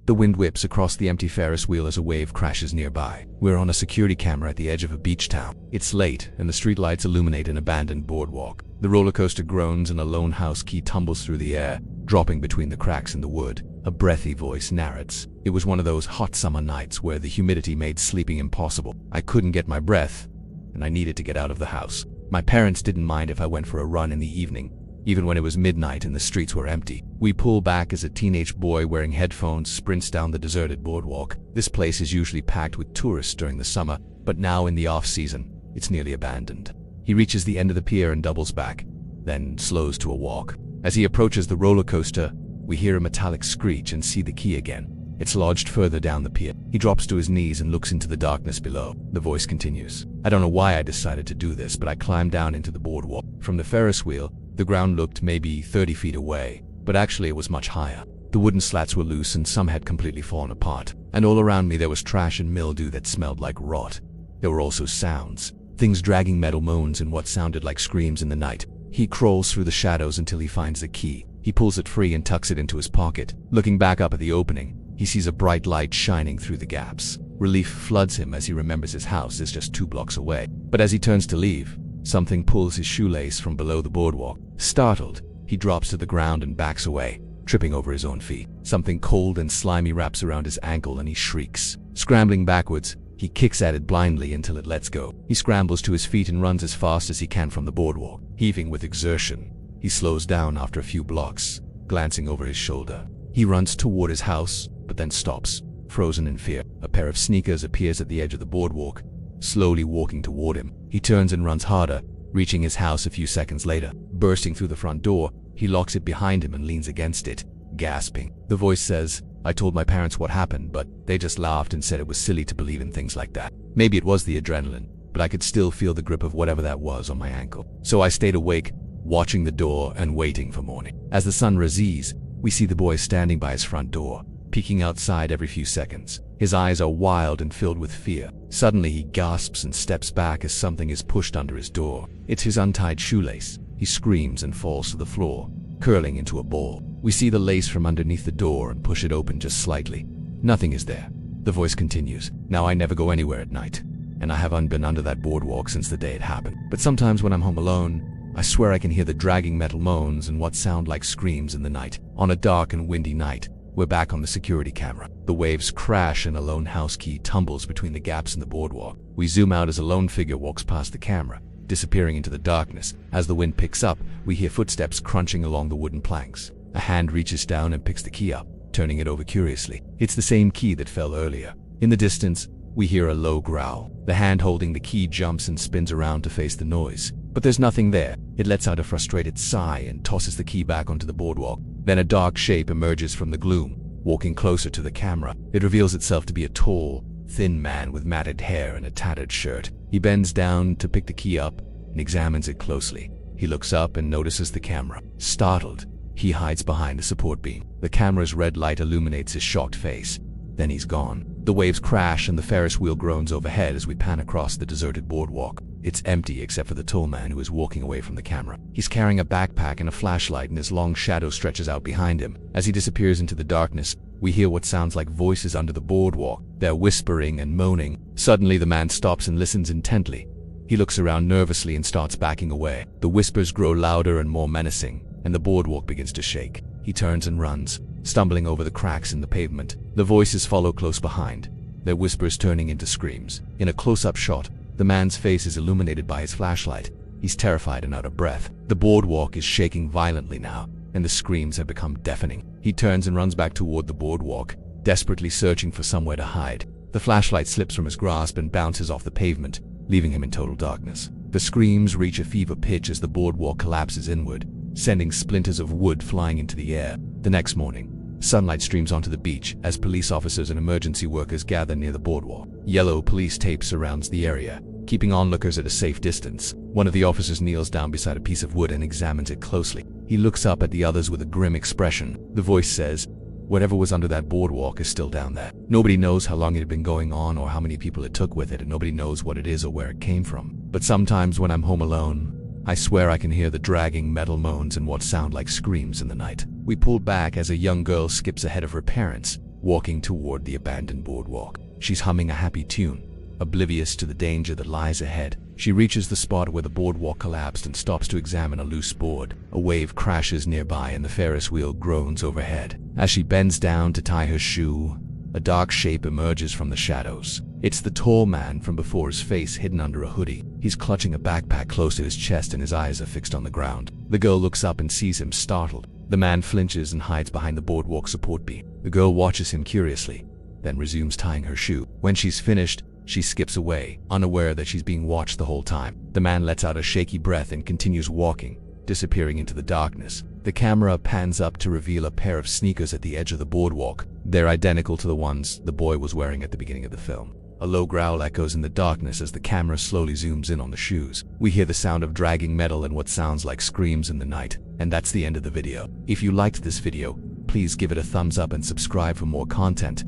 The wind whips across the empty Ferris wheel as a wave crashes nearby. We're on a security camera at the edge of a beach town. It's late, and the streetlights illuminate an abandoned boardwalk. The roller coaster groans and a lone house key tumbles through the air, dropping between the cracks in the wood. A breathy voice narrates. It was one of those hot summer nights where the humidity made sleeping impossible. I couldn't get my breath, and I needed to get out of the house. My parents didn't mind if I went for a run in the evening, even when it was midnight and the streets were empty. We pull back as a teenage boy wearing headphones sprints down the deserted boardwalk. This place is usually packed with tourists during the summer, but now in the off-season, it's nearly abandoned. He reaches the end of the pier and doubles back, then slows to a walk. As he approaches the roller coaster, we hear a metallic screech and see the key again. It's lodged further down the pier. He drops to his knees and looks into the darkness below. The voice continues. I don't know why I decided to do this, but I climbed down into the boardwalk. From the Ferris wheel, the ground looked maybe 30 feet away, but actually it was much higher. The wooden slats were loose and some had completely fallen apart. And all around me there was trash and mildew that smelled like rot. There were also sounds. Things dragging metal moans and what sounded like screams in the night. He crawls through the shadows until he finds the key. He pulls it free and tucks it into his pocket. Looking back up at the opening, he sees a bright light shining through the gaps. Relief floods him as he remembers his house is just 2 blocks away. But as he turns to leave, something pulls his shoelace from below the boardwalk. Startled, he drops to the ground and backs away, tripping over his own feet. Something cold and slimy wraps around his ankle and he shrieks. Scrambling backwards, he kicks at it blindly until it lets go. He scrambles to his feet and runs as fast as he can from the boardwalk. Heaving with exertion, he slows down after a few blocks, glancing over his shoulder. He runs toward his house, but then stops, frozen in fear. A pair of sneakers appears at the edge of the boardwalk, slowly walking toward him. He turns and runs harder, reaching his house a few seconds later. Bursting through the front door, he locks it behind him and leans against it, gasping. The voice says, I told my parents what happened, but they just laughed and said it was silly to believe in things like that. Maybe it was the adrenaline, but I could still feel the grip of whatever that was on my ankle. So I stayed awake, watching the door and waiting for morning. As the sun recedes, we see the boy standing by his front door, peeking outside every few seconds. His eyes are wild and filled with fear. Suddenly he gasps and steps back as something is pushed under his door. It's his untied shoelace. He screams and falls to the floor, curling into a ball. We see the lace from underneath the door and push it open just slightly. Nothing is there. The voice continues. Now I never go anywhere at night, and I haven't been under that boardwalk since the day it happened. But sometimes when I'm home alone, I swear I can hear the dragging metal moans and what sound like screams in the night. On a dark and windy night, we're back on the security camera. The waves crash and a lone house key tumbles between the gaps in the boardwalk. We zoom out as a lone figure walks past the camera, disappearing into the darkness. As the wind picks up, we hear footsteps crunching along the wooden planks. A hand reaches down and picks the key up, turning it over curiously. It's the same key that fell earlier. In the distance, we hear a low growl. The hand holding the key jumps and spins around to face the noise. But there's nothing there. It lets out a frustrated sigh and tosses the key back onto the boardwalk. Then a dark shape emerges from the gloom, walking closer to the camera. It reveals itself to be a tall, thin man with matted hair and a tattered shirt. He bends down to pick the key up and examines it closely. He looks up and notices the camera. Startled, he hides behind a support beam. The camera's red light illuminates his shocked face. Then he's gone. The waves crash and the Ferris wheel groans overhead as we pan across the deserted boardwalk. It's empty except for the tall man who is walking away from the camera. He's carrying a backpack and a flashlight, and his long shadow stretches out behind him. As he disappears into the darkness, we hear what sounds like voices under the boardwalk. They're whispering and moaning. Suddenly the man stops and listens intently. He looks around nervously and starts backing away. The whispers grow louder and more menacing, and the boardwalk begins to shake. He turns and runs, stumbling over the cracks in the pavement. The voices follow close behind, their whispers turning into screams. In a close-up shot, the man's face is illuminated by his flashlight. He's terrified and out of breath. The boardwalk is shaking violently now, and the screams have become deafening. He turns and runs back toward the boardwalk, desperately searching for somewhere to hide. The flashlight slips from his grasp and bounces off the pavement, leaving him in total darkness. The screams reach a fever pitch as the boardwalk collapses inward, sending splinters of wood flying into the air. The next morning, sunlight streams onto the beach as police officers and emergency workers gather near the boardwalk. Yellow police tape surrounds the area, keeping onlookers at a safe distance. One of the officers kneels down beside a piece of wood and examines it closely. He looks up at the others with a grim expression. The voice says, whatever was under that boardwalk is still down there. Nobody knows how long it had been going on or how many people it took with it, and nobody knows what it is or where it came from. But sometimes when I'm home alone, I swear I can hear the dragging metal moans and what sound like screams in the night. We pull back as a young girl skips ahead of her parents, walking toward the abandoned boardwalk. She's humming a happy tune, oblivious to the danger that lies ahead. She reaches the spot where the boardwalk collapsed and stops to examine a loose board. A wave crashes nearby and the Ferris wheel groans overhead. As she bends down to tie her shoe, a dark shape emerges from the shadows. It's the tall man from before, his face hidden under a hoodie. He's clutching a backpack close to his chest and his eyes are fixed on the ground. The girl looks up and sees him, startled. The man flinches and hides behind the boardwalk support beam. The girl watches him curiously, then resumes tying her shoe. When she's finished, she skips away, unaware that she's being watched the whole time. The man lets out a shaky breath and continues walking, disappearing into the darkness. The camera pans up to reveal a pair of sneakers at the edge of the boardwalk. They're identical to the ones the boy was wearing at the beginning of the film. A low growl echoes in the darkness as the camera slowly zooms in on the shoes. We hear the sound of dragging metal and what sounds like screams in the night. And that's the end of the video. If you liked this video, please give it a thumbs up and subscribe for more content.